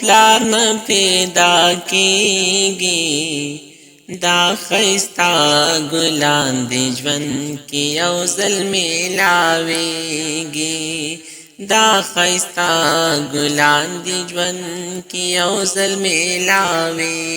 پلار نه پیدا کیږي دا خیستا ګلان دی ژوند کې یو ځل میلاویږي دا خیستا ګلان دی ژوند کې یو ځل میلاویږي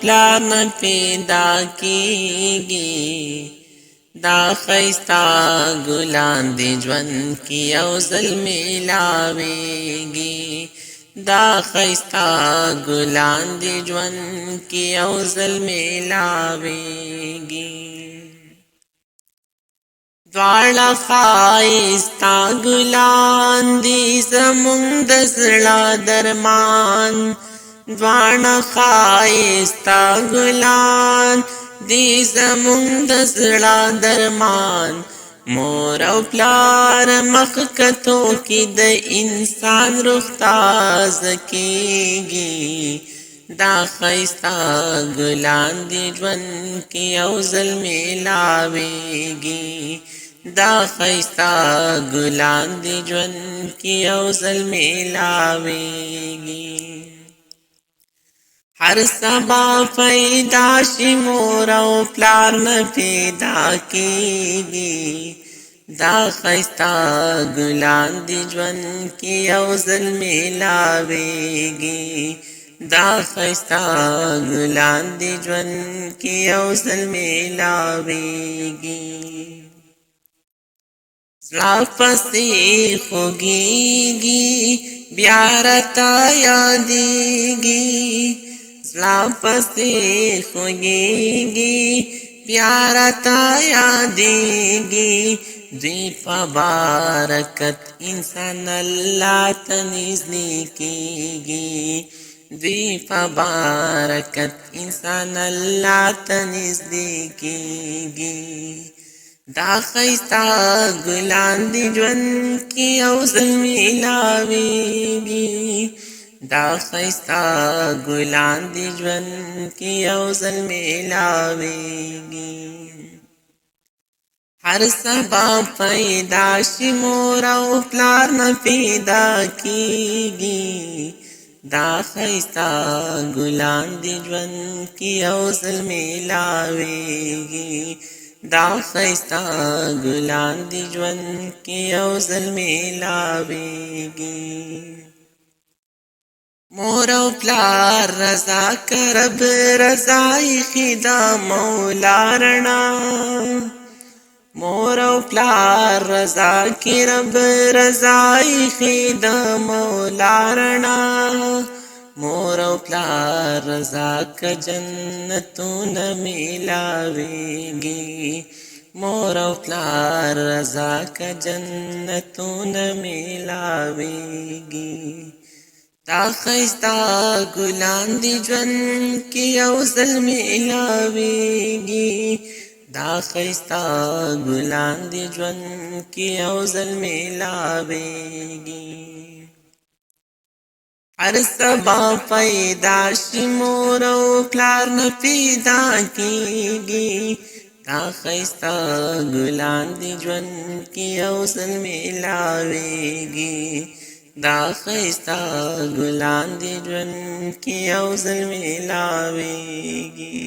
پلار نه پیدا کیږي دا خیستا ګلان دی ژوند کې یو ځل میلاویږي دا خیستا ګلان دی ژوند کې یو ځل میلاویږي دواړه ښایستا ګلان دي زمونږ د زړه درمان دواړه ښایستا ګلان دي زمونږ د زړه درمان مور او پلار مخ کتو کې د انسان روح تازه کیږي دا خیستا ګلان دی ژوند کې یو ځل میلاویږي دا خیستا ګلان دی ژوند کې یو ځل میلاویږي هر سبا پیدا شي مور او پلار نه پیدا کیږي دا خیستا ګلان دی ژوند کې یو ځل میلاویږي دا خیستا ګلان دی ژوند کې یو ځل میلاویږي زړه پسې خوږیږي بیا راته یادیږي زړه پسې خوږیږي بیا راته یادیږي دوی په برکت انسان الله ته نږدې کیږي دوی په برکت انسان الله ته نږدې کیږي دا خیستا ګلان دی ژوند کې یو ځل میلاویږي دا خیستا ګلان دی ژوند کې یو ځل میلاویږي هر سبا پیدا شي مور او پلار نه پیدا کیږي دا خیستا ګلان دی ژوند کې یو ځل میلاویږي دا خیستا ګلان دی ژوند کې یو ځل میلاویږي مور او پلار رضا کرب رضای خدا مولا رڼا مور او پلار رضا کی رب رضای خدا مولا رڼا مور او پلار رضا کا جنتونه میلاویږي مور او پلار رضا کا جنتونه میلاویږي دا خیستا ګلان دی ژوند کې یو ځل میلاویږي دا خیستا ګلان دی ژوند کې یو ځل میلاویږي هر سبا پیدا شي مور او پلار نه پیدا کیږي دا خیستا ګلان دی ژوند کې یو ځل میلاویږي دا خیستا ګلان دی ژوند کې یو ځل میلاویږي